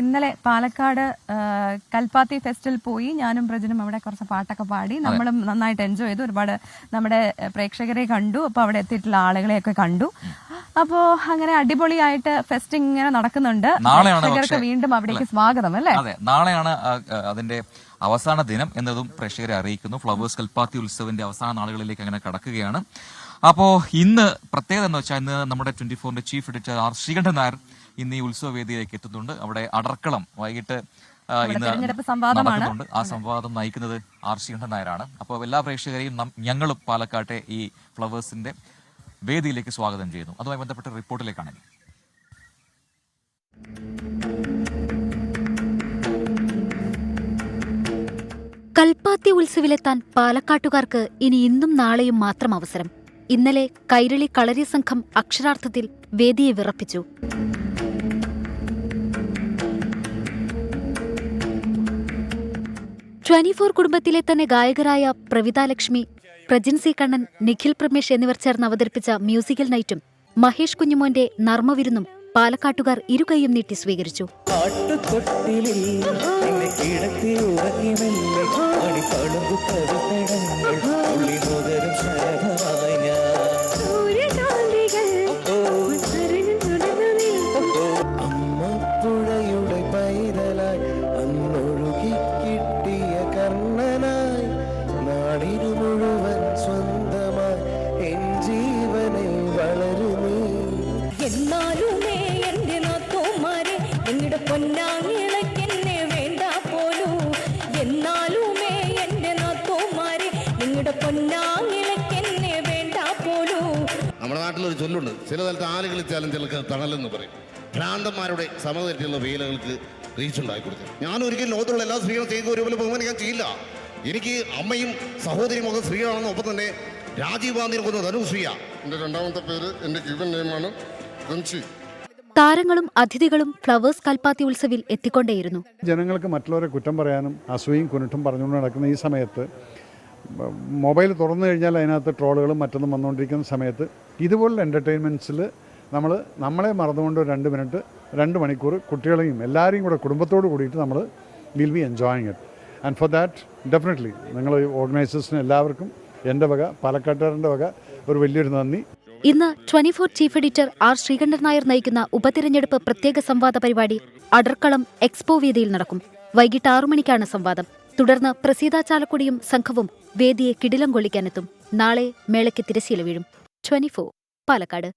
ഇന്നലെ പാലക്കാട് കൽപ്പാത്തി ഫെസ്റ്റിൽ പോയി ഞാനും പ്രജനും അവിടെ കുറച്ച് പാട്ടൊക്കെ പാടി നമ്മളും നന്നായിട്ട് എൻജോയ് ചെയ്തു. ഒരുപാട് നമ്മുടെ പ്രേക്ഷകരെ കണ്ടു. അപ്പോൾ അവിടെ എത്തിയിട്ടുള്ള ആളുകളെയൊക്കെ കണ്ടു. അപ്പോൾ അങ്ങനെ അടിപൊളിയായിട്ട് ഫെസ്റ്റ് ഇങ്ങനെ നടക്കുന്നുണ്ട്. പ്രേക്ഷകർക്ക് വീണ്ടും അവിടേക്ക് സ്വാഗതം അല്ലേ? അതെ, നാളെയാണ് അതിന്റെ അവസാന ദിനം എന്നതും പ്രേക്ഷകരെ അറിയിക്കുന്നു. ഫ്ലവേഴ്സ് കൽപ്പാത്തി ഉത്സവിന്റെ അവസാന നാളുകളിലേക്ക് അങ്ങനെ കടക്കുകയാണ്. അപ്പോൾ ഇന്ന് പ്രത്യേകത എന്ന് വെച്ചാൽ ഇന്ന് നമ്മുടെ 24ന്റെ chief editor R Sreekandan Nair ഇന്ന് ഈ ഉത്സവവേദിയിലേക്ക് എത്തുന്നുണ്ട്. അവിടെ അടർക്കളം വൈകിട്ട് ഇന്ന് നടക്കുന്നുണ്ട്. ആ സംവാദം നയിക്കുന്നത് ആർ ശ്രീകണ്ഠൻ നായരാണ്. അപ്പോൾ എല്ലാ പ്രേക്ഷകരെയും ഞങ്ങളും പാലക്കാട്ടെ ഈ ഫ്ലവേഴ്സിന്റെ വേദിയിലേക്ക് സ്വാഗതം ചെയ്യുന്നു. അതുമായി ബന്ധപ്പെട്ട റിപ്പോർട്ടിലേക്കാണ്. കൽപ്പാത്തി ഉത്സവിലെത്താൻ പാലക്കാട്ടുകാർക്ക് ഇനി ഇന്നും നാളെയും മാത്രം അവസരം. ഇന്നലെ കൈരളി കളരി സംഘം അക്ഷരാർത്ഥത്തിൽ വേദിയെ വിറപ്പിച്ചു. ട്വന്റി4 കുടുംബത്തിലെ തന്നെ ഗായകരായ പ്രവിത ലക്ഷ്മി, പ്രജിൻ സി കണ്ണൻ, നിഖിൽ പ്രമേഷ് എന്നിവർ ചേർന്ന് അവതരിപ്പിച്ച മ്യൂസിക്കൽ നൈറ്റും മഹേഷ് കുഞ്ഞുമോന്റെ നർമ്മവിരുന്നും പാലക്കാട്ടുകാർ ഇരുകൈയും നീട്ടി സ്വീകരിച്ചു. നമ്മുടെ നാട്ടിലൊരു ചൊല്ലുണ്ട്, ചില സ്ഥലത്ത് ആല് കളിച്ചാലും ചിലർക്ക് തണലെന്ന് പറയും. ഭ്രാന്തന്മാരുടെ സമതരത്തിലുള്ള വേലകൾക്ക് റീച്ചുണ്ടായി കൊടുത്തു. ഞാൻ ഒരിക്കലും ലോകത്തുള്ള എല്ലാ സ്ത്രീകളും ചെയ്യുന്ന ഒരുപോലെ ബഹുമാനം ഞാൻ ചെയ്യില്ല. എനിക്ക് അമ്മയും സഹോദരിയും ഒക്കെ സ്ത്രീകളാണെന്ന്, ഒപ്പം തന്നെ രാജീവ് ഗാന്ധിനെ കൊന്നത് ധനുശ്രീയ. എൻ്റെ രണ്ടാമത്തെ പേര്, എൻ്റെ ഗിവൻ നെയിമാണ് ധൻഷി. താരങ്ങളും അതിഥികളും ഫ്ലവേഴ്സ് കൽപ്പാത്തി ഉത്സവിൽ എത്തിക്കൊണ്ടേയിരുന്നു. ജനങ്ങൾക്ക് മറ്റുള്ളവരെ കുറ്റം പറയാനും അസൂയും കുനിട്ടും പറഞ്ഞുകൊണ്ട് നടക്കുന്ന ഈ സമയത്ത്, മൊബൈൽ തുറന്നു കഴിഞ്ഞാൽ അതിനകത്ത് ട്രോളുകളും മറ്റൊന്നും വന്നുകൊണ്ടിരിക്കുന്ന സമയത്ത് ഇതുപോലുള്ള എൻ്റർടൈൻമെൻറ്റ്സിൽ നമ്മളെ മറന്നുകൊണ്ട് 2 മിനിറ്റ് 2 മണിക്കൂർ കുട്ടികളെയും എല്ലാവരെയും കൂടെ കുടുംബത്തോട് കൂടിയിട്ട് നമ്മൾ will be enjoying it. And for that definitely നിങ്ങൾ ഓർഗനൈസേഴ്സിന് എല്ലാവർക്കും എൻ്റെ വക, പാലക്കാട്ടുകാരൻ്റെ വക ഒരു വലിയൊരു നന്ദി. ഇന്ന് 24 chief editor R Sreekandan Nair നയിക്കുന്ന ഉപതിരഞ്ഞെടുപ്പ് പ്രത്യേക സംവാദ പരിപാടി അടർക്കളം എക്സ്പോ വേദിയിൽ നടക്കും. വൈകിട്ട് 6 മണിക്കാണ് സംവാദം. തുടർന്ന് പ്രസീത ചാലക്കുടിയും സംഘവും വേദിയെ കിടിലം കൊള്ളിക്കാനെത്തും. നാളെ മേളയ്ക്ക് തിരശ്ശീല വീഴും. 24 പാലക്കാട്.